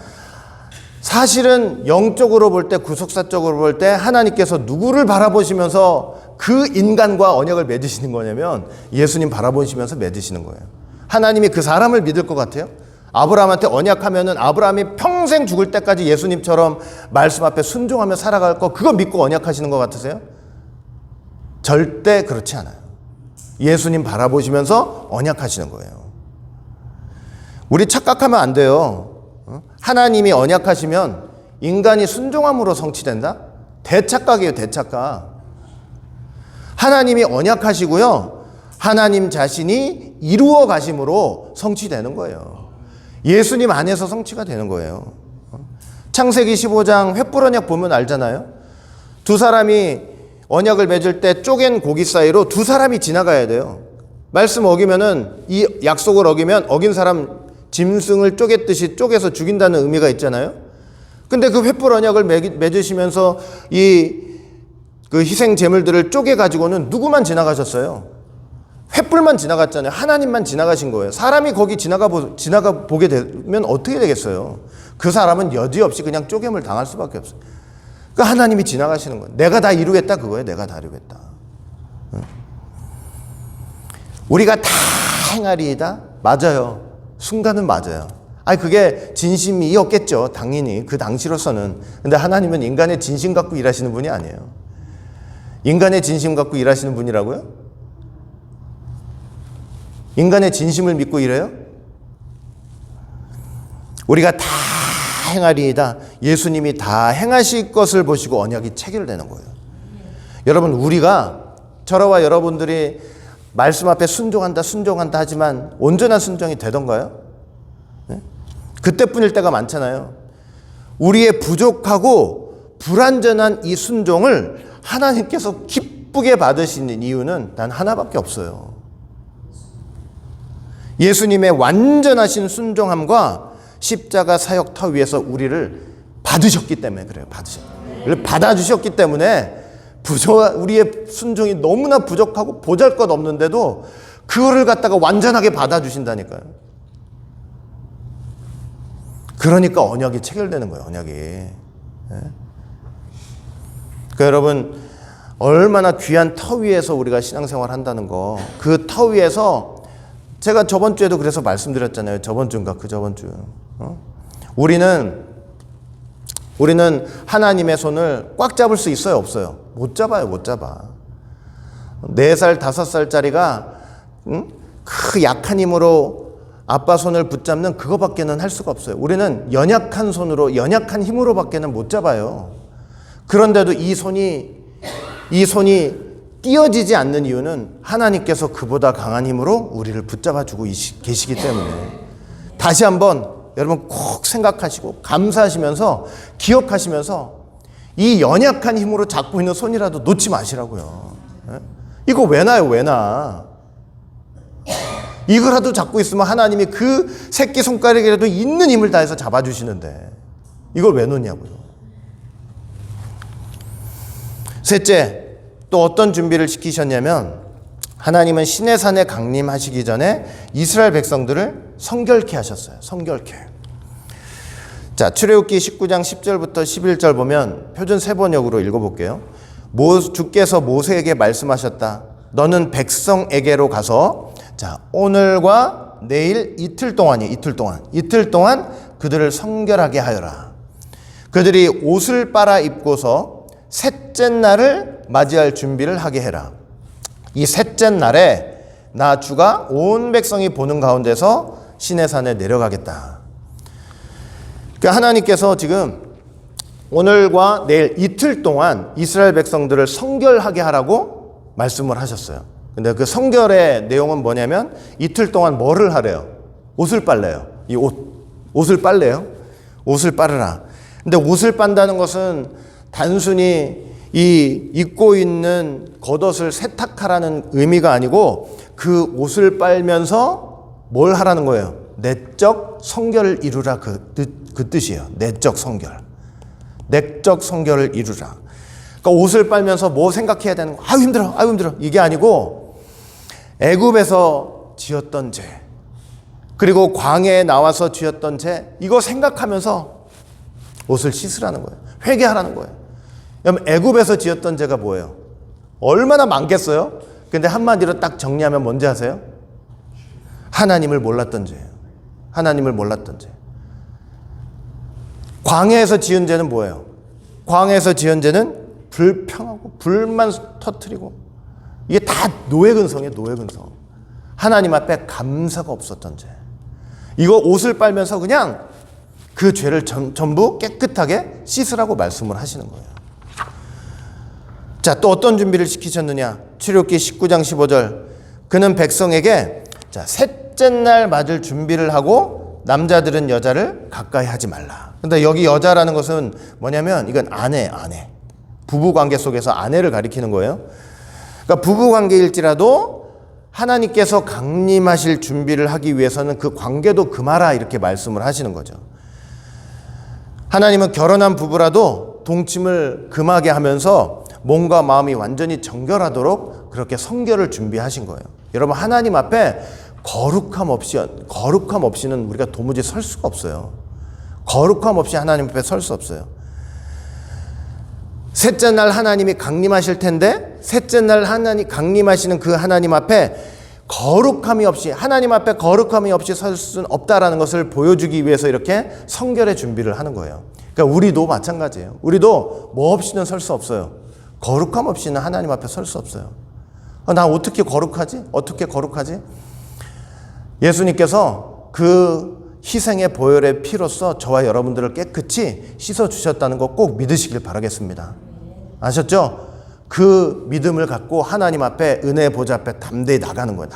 사실은 영적으로 볼 때, 구속사적으로 볼 때 하나님께서 누구를 바라보시면서 그 인간과 언약을 맺으시는 거냐면 예수님 바라보시면서 맺으시는 거예요. 하나님이 그 사람을 믿을 것 같아요? 아브라함한테 언약하면은 아브라함이 평생 죽을 때까지 예수님처럼 말씀 앞에 순종하며 살아갈 거, 그거 믿고 언약하시는 것 같으세요? 절대 그렇지 않아요. 예수님 바라보시면서 언약하시는 거예요. 우리 착각하면 안 돼요. 하나님이 언약하시면 인간이 순종함으로 성취된다? 대착각이에요, 대착각. 하나님이 언약하시고요, 하나님 자신이 이루어 가심으로 성취되는 거예요. 예수님 안에서 성취가 되는 거예요. 창세기 15장 횃불 언약 보면 알잖아요. 두 사람이 언약을 맺을 때 쪼갠 고기 사이로 두 사람이 지나가야 돼요. 말씀 어기면은, 이 약속을 어기면 어긴 사람 짐승을 쪼갰듯이 쪼개서 죽인다는 의미가 있잖아요. 근데 그 횃불 언약을 맺으시면서 그 희생 제물들을 쪼개 가지고는 누구만 지나가셨어요? 횃불만 지나갔잖아요. 하나님만 지나가신 거예요. 사람이 거기 지나가 보게 되면 어떻게 되겠어요? 그 사람은 여지없이 그냥 쪼개물 당할 수밖에 없어요. 그러니까 하나님이 지나가시는 거예요. 내가 다 이루겠다, 그거예요. 내가 다 이루겠다. 우리가 다 행하리이다? 맞아요. 순간은 맞아요. 그게 진심이었겠죠. 당연히 그 당시로서는. 근데 하나님은 인간의 진심 갖고 일하시는 분이 아니에요. 인간의 진심 갖고 일하시는 분이라고요? 인간의 진심을 믿고 일해요? 우리가 다 행하리이다. 예수님이 다 행하실 것을 보시고 언약이 체결되는 거예요. 여러분, 우리가, 저와 여러분들이 말씀 앞에 순종한다 하지만 온전한 순종이 되던가요? 네? 그때뿐일 때가 많잖아요. 우리의 부족하고 불완전한 이 순종을 하나님께서 기쁘게 받으시는 이유는 단 하나밖에 없어요. 예수님의 완전하신 순종함과 십자가 사역 터 위에서 우리를 받으셨기 때문에 그래요. 받아주셨기 때문에 우리의 순종이 너무나 부족하고 보잘것 없는데도 그거를 갖다가 완전하게 받아주신다니까요. 그러니까 언약이 체결되는 거예요. 언약이. 그러니까 여러분, 얼마나 귀한 터 위에서 우리가 신앙생활 한다는 거, 그 터 위에서 제가 저번 주에도 그래서 말씀드렸잖아요. 저번 주인가 그저번 주. 우리는 하나님의 손을 꽉 잡을 수 있어요, 없어요? 못 잡아요, 못 잡아. 4살, 5살짜리가 그 약한 힘으로 아빠 손을 붙잡는 그거밖에는 할 수가 없어요. 우리는 연약한 손으로, 연약한 힘으로밖에는 못 잡아요. 그런데도 이 손이 띄어지지 않는 이유는 하나님께서 그보다 강한 힘으로 우리를 붙잡아주고 계시기 때문에. 다시 한번 여러분 꼭 생각하시고 감사하시면서 기억하시면서 이 연약한 힘으로 잡고 있는 손이라도 놓지 마시라고요. 이거 왜 놔요, 왜 놔? 이거라도 잡고 있으면 하나님이 그 새끼손가락이라도 있는 힘을 다해서 잡아주시는데 이걸 왜 놓냐고요. 셋째, 또 어떤 준비를 시키셨냐면 하나님은 시내산에 강림하시기 전에 이스라엘 백성들을 성결케 하셨어요. 성결케. 자, 출애굽기 19장 10절부터 11절 보면 표준 세번역으로 읽어볼게요. 주께서 모세에게 말씀하셨다. 너는 백성에게로 가서 오늘과 내일 이틀 동안 그들을 성결하게 하여라. 그들이 옷을 빨아 입고서 셋째 날을 맞이할 준비를 하게 해라. 이 셋째 날에 나 주가 온 백성이 보는 가운데서 시내산에 내려가겠다. 그러니까 하나님께서 지금 오늘과 내일 이틀 동안 이스라엘 백성들을 성결하게 하라고 말씀을 하셨어요. 근데 그 성결의 내용은 뭐냐면 이틀 동안 뭐를 하래요? 옷을 빨래요. 이 옷을 빨래요. 옷을 빨으라. 근데 옷을 빤다는 것은 단순히 이 입고 있는 겉옷을 세탁하라는 의미가 아니고 그 옷을 빨면서 뭘 하라는 거예요? 내적 성결을 이루라, 그 뜻이에요. 내적 성결. 내적 성결을 이루라. 그러니까 옷을 빨면서 뭐 생각해야 되는 거? 아유 힘들어, 아유 힘들어. 이게 아니고 애굽에서 지었던 죄, 그리고 광야에 나와서 지었던 죄, 이거 생각하면서 옷을 씻으라는 거예요. 회개하라는 거예요. 여러분, 애굽에서 지었던 죄가 뭐예요? 얼마나 많겠어요? 근데 한마디로 딱 정리하면 뭔지 아세요? 하나님을 몰랐던 죄예요. 하나님을 몰랐던 죄. 광야에서 지은 죄는 뭐예요? 광야에서 지은 죄는 불평하고 불만 터뜨리고, 이게 다 노예근성이에요. 노예근성. 하나님 앞에 감사가 없었던 죄. 이거 옷을 빨면서 그냥 그 죄를 전부 깨끗하게 씻으라고 말씀을 하시는 거예요. 자, 또 어떤 준비를 시키셨느냐? 출애굽기 19장 15절. 그는 백성에게 자, 셋째 날 맞을 준비를 하고 남자들은 여자를 가까이 하지 말라. 근데 여기 여자라는 것은 뭐냐면 이건 아내. 부부 관계 속에서 아내를 가리키는 거예요. 그러니까 부부 관계일지라도 하나님께서 강림하실 준비를 하기 위해서는 그 관계도 금하라, 이렇게 말씀을 하시는 거죠. 하나님은 결혼한 부부라도 동침을 금하게 하면서 몸과 마음이 완전히 정결하도록 그렇게 성결을 준비하신 거예요. 여러분, 하나님 앞에 거룩함 없이는 우리가 도무지 설 수가 없어요. 거룩함 없이 하나님 앞에 설 수 없어요. 셋째 날 하나님이 강림하실 텐데, 셋째 날 하나님 강림하시는 그 하나님 앞에 거룩함이 없이, 하나님 앞에 거룩함이 없이 설 수는 없다라는 것을 보여주기 위해서 이렇게 성결의 준비를 하는 거예요. 그러니까 우리도 마찬가지예요. 우리도 뭐 없이는 설 수 없어요. 거룩함 없이는 하나님 앞에 설 수 없어요. 나 어떻게 거룩하지? 어떻게 거룩하지? 예수님께서 그 희생의 보혈의 피로써 저와 여러분들을 깨끗이 씻어주셨다는 거 꼭 믿으시길 바라겠습니다. 아셨죠? 그 믿음을 갖고 하나님 앞에, 은혜의 보좌 앞에 담대히 나가는 거예요.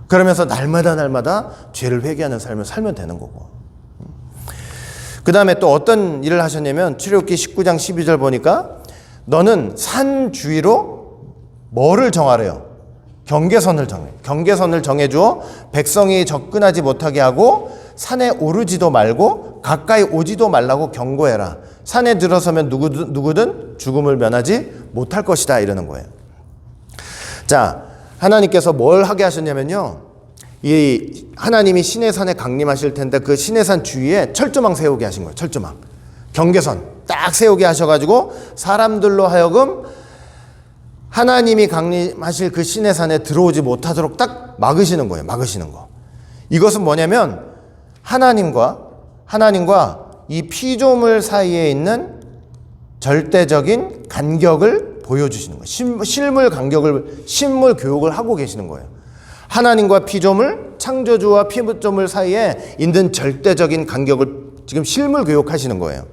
그러면서 날마다 죄를 회개하는 삶을 살면 되는 거고. 그 다음에 또 어떤 일을 하셨냐면 출애굽기 19장 12절 보니까 너는 산 주위로 뭐를 정하래요? 경계선을 정해주어 백성이 접근하지 못하게 하고 산에 오르지도 말고 가까이 오지도 말라고 경고해라. 산에 들어서면 누구든 죽음을 면하지 못할 것이다, 이러는 거예요. 자, 하나님께서 뭘 하게 하셨냐면요, 이 하나님이 시내산에 강림하실 텐데 그 시내산 주위에 철조망 세우게 하신 거예요. 철조망, 경계선 딱 세우게 하셔가지고 사람들로 하여금 하나님이 강림하실 그 시내산에 들어오지 못하도록 딱 막으시는 거예요. 막으시는 거. 이것은 뭐냐면 하나님과 이 피조물 사이에 있는 절대적인 간격을 보여주시는 거예요. 실물 교육을 하고 계시는 거예요. 하나님과 피조물, 창조주와 피조물 사이에 있는 절대적인 간격을 지금 실물 교육하시는 거예요.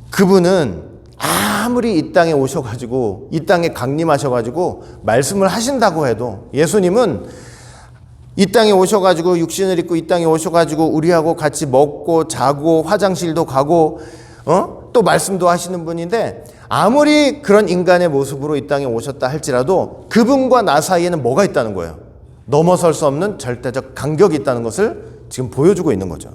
그분은 아무리 이 땅에 오셔가지고, 이 땅에 강림하셔가지고 말씀을 하신다고 해도, 예수님은 이 땅에 오셔가지고 육신을 입고 이 땅에 오셔가지고 우리하고 같이 먹고 자고 화장실도 가고 또 말씀도 하시는 분인데, 아무리 그런 인간의 모습으로 이 땅에 오셨다 할지라도 그분과 나 사이에는 뭐가 있다는 거예요? 넘어설 수 없는 절대적 간격이 있다는 것을 지금 보여주고 있는 거죠.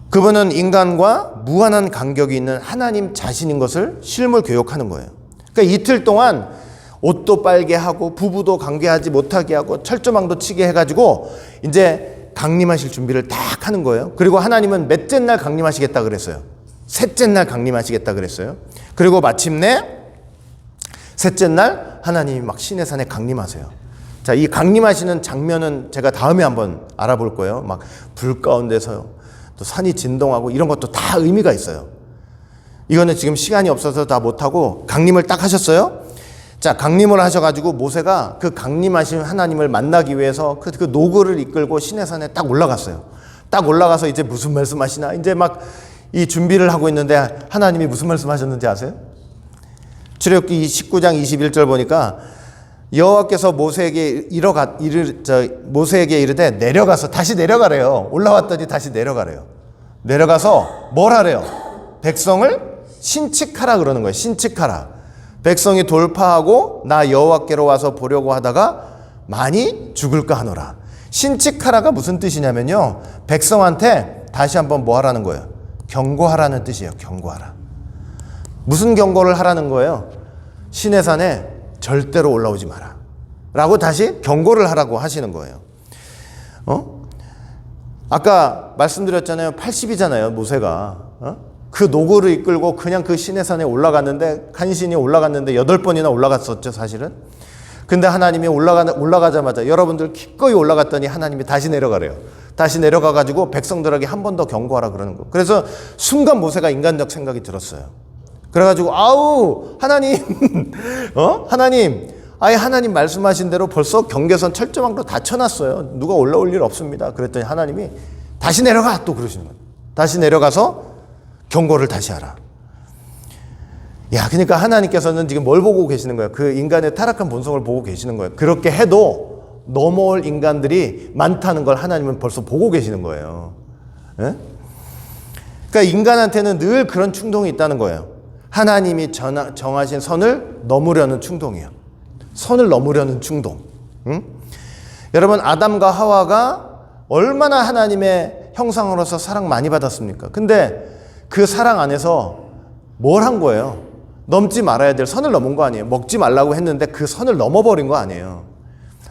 그분은 인간과 무한한 간격이 있는 하나님 자신인 것을 실물 교육하는 거예요. 그러니까 이틀 동안 옷도 빨게 하고 부부도 관계하지 못하게 하고 철조망도 치게 해가지고 이제 강림하실 준비를 딱 하는 거예요. 그리고 하나님은 몇째 날 강림하시겠다 그랬어요? 셋째 날 강림하시겠다 그랬어요. 그리고 마침내 셋째 날 하나님이 막 시내산에 강림하세요. 자, 이 강림하시는 장면은 제가 다음에 한번 알아볼 거예요. 막 불 가운데서요, 또 산이 진동하고 이런 것도 다 의미가 있어요. 이거는 지금 시간이 없어서 다 못하고 강림을 딱 하셨어요. 자, 강림을 하셔가지고 모세가 그 강림하신 하나님을 만나기 위해서 그 노구를 이끌고 시내산에 딱 올라갔어요. 딱 올라가서 이제 무슨 말씀하시나, 이제 막 이 준비를 하고 있는데 하나님이 무슨 말씀하셨는지 아세요? 출애굽기 19장 21절 보니까 여호와께서 모세에게 이르되 내려가서, 다시 내려가래요. 올라왔더니 다시 내려가래요. 내려가서 뭘 하래요? 백성을 신칙하라 그러는 거예요. 신칙하라. 백성이 돌파하고 나 여호와께로 와서 보려고 하다가 많이 죽을까 하노라. 신칙하라가 무슨 뜻이냐면요, 백성한테 다시 한번 뭐 하라는 거예요? 경고하라는 뜻이에요. 경고하라. 무슨 경고를 하라는 거예요? 시내산에 절대로 올라오지 마라 라고 다시 경고를 하라고 하시는 거예요. 아까 말씀드렸잖아요. 80이잖아요 모세가. 그 노고를 이끌고 그냥 그 시내산에 올라갔는데, 간신히 올라갔는데 8번이나 올라갔었죠 사실은. 근데 하나님이 올라가자마자 여러분들 기꺼이 올라갔더니 하나님이 다시 내려가래요. 다시 내려가가지고 백성들에게 한 번 더 경고하라 그러는 거. 그래서 순간 모세가 인간적 생각이 들었어요. 그래가지고 아우 하나님 하나님, 아예 하나님 말씀하신 대로 벌써 경계선 철조망도 다 쳐놨어요. 누가 올라올 일 없습니다. 그랬더니 하나님이 다시 내려가 또 그러시는 거예요. 다시 내려가서 경고를 다시 하라. 야, 그러니까 하나님께서는 지금 뭘 보고 계시는 거예요? 그 인간의 타락한 본성을 보고 계시는 거예요. 그렇게 해도 넘어올 인간들이 많다는 걸 하나님은 벌써 보고 계시는 거예요. 예? 그러니까 인간한테는 늘 그런 충동이 있다는 거예요. 하나님이 정하신 선을 넘으려는 충동이에요. 선을 넘으려는 충동. 응? 여러분, 아담과 하와가 얼마나 하나님의 형상으로서 사랑 많이 받았습니까? 근데 그 사랑 안에서 뭘 한 거예요? 넘지 말아야 될 선을 넘은 거 아니에요? 먹지 말라고 했는데 그 선을 넘어버린 거 아니에요?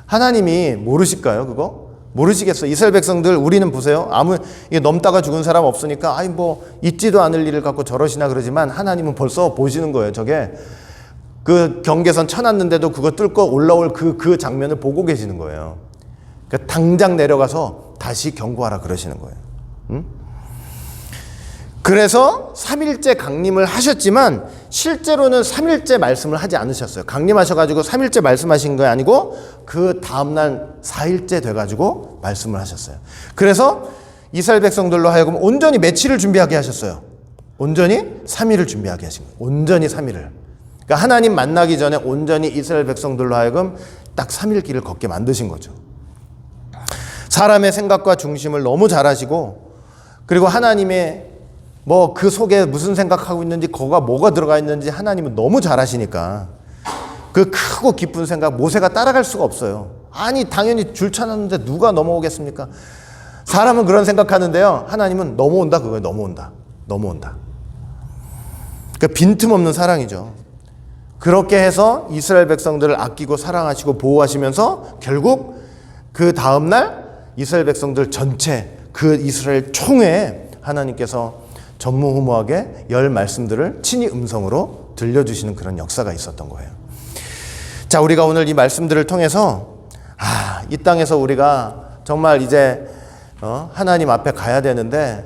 하나님이 모르실까요, 그거? 모르시겠어요? 이스라엘 백성들, 우리는 보세요. 이게 넘다가 죽은 사람 없으니까, 있지도 않을 일을 갖고 저러시나 그러지만 하나님은 벌써 보시는 거예요. 저게 그 경계선 쳐놨는데도 그거 뚫고 올라올 그 장면을 보고 계시는 거예요. 그러니까 당장 내려가서 다시 경고하라 그러시는 거예요. 응? 그래서 3일째 강림을 하셨지만 실제로는 3일째 말씀을 하지 않으셨어요. 강림하셔가지고 3일째 말씀하신 거 아니고 그 다음날 4일째 돼가지고 말씀을 하셨어요. 그래서 이스라엘 백성들로 하여금 온전히 며칠을 준비하게 하셨어요. 온전히 3일을 준비하게 하신 거예요. 온전히 3일을. 그러니까 하나님 만나기 전에 온전히 이스라엘 백성들로 하여금 딱 3일 길을 걷게 만드신 거죠. 사람의 생각과 중심을 너무 잘 아시고, 그리고 하나님의 그 속에 무슨 생각하고 있는지, 거가 뭐가 들어가 있는지 하나님은 너무 잘 아시니까 그 크고 깊은 생각 모세가 따라갈 수가 없어요. 아니 당연히 줄 쳐놨는데 누가 넘어오겠습니까? 사람은 그런 생각하는데요, 하나님은 넘어온다 그거예요. 넘어온다. 그러니까 빈틈없는 사랑이죠. 그렇게 해서 이스라엘 백성들을 아끼고 사랑하시고 보호하시면서 결국 그 다음날 이스라엘 백성들 전체, 그 이스라엘 총회에 하나님께서 전무후무하게 10 말씀들을 친히 음성으로 들려주시는 그런 역사가 있었던 거예요. 자, 우리가 오늘 이 말씀들을 통해서 이 땅에서 우리가 정말 이제 하나님 앞에 가야 되는데,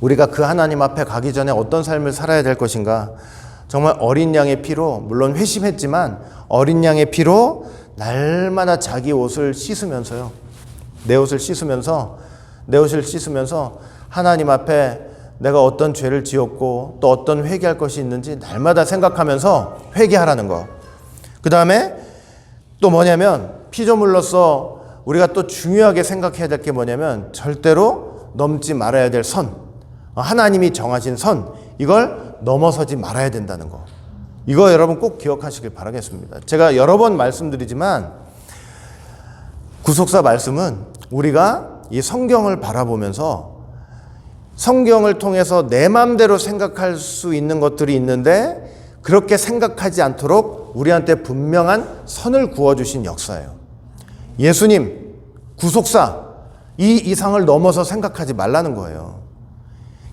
우리가 그 하나님 앞에 가기 전에 어떤 삶을 살아야 될 것인가. 정말 어린 양의 피로, 물론 회심했지만 어린 양의 피로 날마다 자기 옷을 씻으면서요, 내 옷을 씻으면서 하나님 앞에 내가 어떤 죄를 지었고 또 어떤 회개할 것이 있는지 날마다 생각하면서 회개하라는 거. 그 다음에 또 뭐냐면, 피조물로서 우리가 또 중요하게 생각해야 될 게 뭐냐면, 절대로 넘지 말아야 될 선, 하나님이 정하신 선, 이걸 넘어서지 말아야 된다는 거. 이거 여러분 꼭 기억하시길 바라겠습니다. 제가 여러 번 말씀드리지만 구속사 말씀은 우리가 이 성경을 바라보면서, 성경을 통해서 내 마음대로 생각할 수 있는 것들이 있는데 그렇게 생각하지 않도록 우리한테 분명한 선을 구워주신 역사예요. 예수님, 구속사, 이 이상을 넘어서 생각하지 말라는 거예요.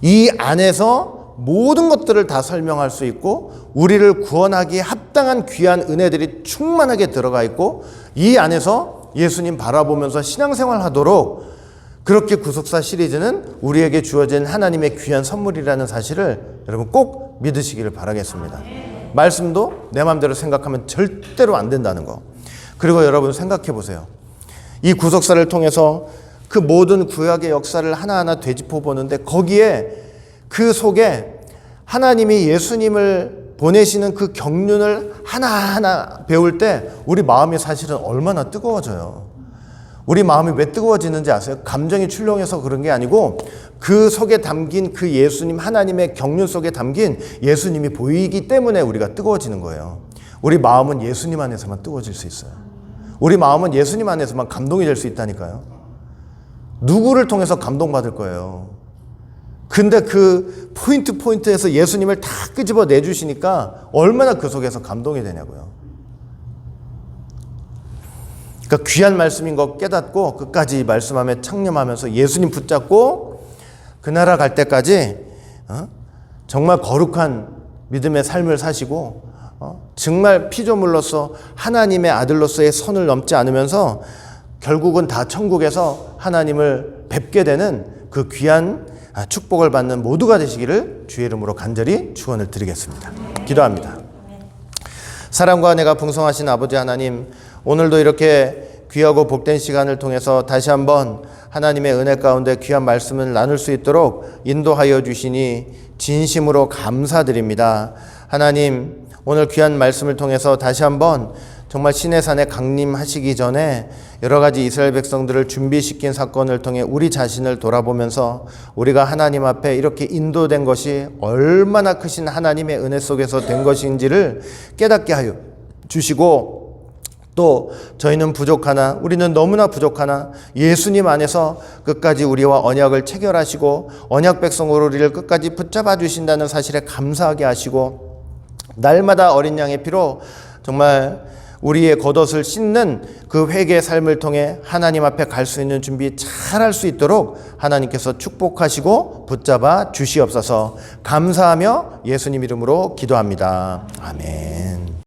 이 안에서 모든 것들을 다 설명할 수 있고 우리를 구원하기에 합당한 귀한 은혜들이 충만하게 들어가 있고, 이 안에서 예수님 바라보면서 신앙생활 하도록, 그렇게 구속사 시리즈는 우리에게 주어진 하나님의 귀한 선물이라는 사실을 여러분 꼭 믿으시기를 바라겠습니다. 말씀도 내 마음대로 생각하면 절대로 안 된다는 거. 그리고 여러분 생각해 보세요. 이 구속사를 통해서 그 모든 구약의 역사를 하나하나 되짚어 보는데, 거기에 그 속에 하나님이 예수님을 보내시는 그 경륜을 하나하나 배울 때 우리 마음이 사실은 얼마나 뜨거워져요. 우리 마음이 왜 뜨거워지는지 아세요? 감정이 출렁해서 그런 게 아니고 그 속에 담긴 그 예수님, 하나님의 경륜 속에 담긴 예수님이 보이기 때문에 우리가 뜨거워지는 거예요. 우리 마음은 예수님 안에서만 뜨거워질 수 있어요. 우리 마음은 예수님 안에서만 감동이 될 수 있다니까요. 누구를 통해서 감동받을 거예요. 근데 그 포인트에서 예수님을 다 끄집어 내주시니까 얼마나 그 속에서 감동이 되냐고요. 그러니까 귀한 말씀인 거 깨닫고 끝까지 말씀함에 창념하면서 예수님 붙잡고 그 나라 갈 때까지 정말 거룩한 믿음의 삶을 사시고 정말 피조물로서 하나님의 아들로서의 선을 넘지 않으면서 결국은 다 천국에서 하나님을 뵙게 되는 그 귀한 축복을 받는 모두가 되시기를 주의 이름으로 간절히 축원을 드리겠습니다. 기도합니다. 사랑과 은혜가 풍성하신 아버지 하나님, 오늘도 이렇게 귀하고 복된 시간을 통해서 다시 한번 하나님의 은혜 가운데 귀한 말씀을 나눌 수 있도록 인도하여 주시니 진심으로 감사드립니다. 하나님, 오늘 귀한 말씀을 통해서 다시 한번 정말 시내산에 강림하시기 전에 여러 가지 이스라엘 백성들을 준비시킨 사건을 통해 우리 자신을 돌아보면서 우리가 하나님 앞에 이렇게 인도된 것이 얼마나 크신 하나님의 은혜 속에서 된 것인지를 깨닫게 하여 주시고, 또 저희는 부족하나, 우리는 너무나 부족하나 예수님 안에서 끝까지 우리와 언약을 체결하시고 언약 백성으로 우리를 끝까지 붙잡아 주신다는 사실에 감사하게 하시고, 날마다 어린 양의 피로 정말 우리의 겉옷을 씻는 그 회개의 삶을 통해 하나님 앞에 갈 수 있는 준비 잘 할 수 있도록 하나님께서 축복하시고 붙잡아 주시옵소서. 감사하며 예수님 이름으로 기도합니다. 아멘.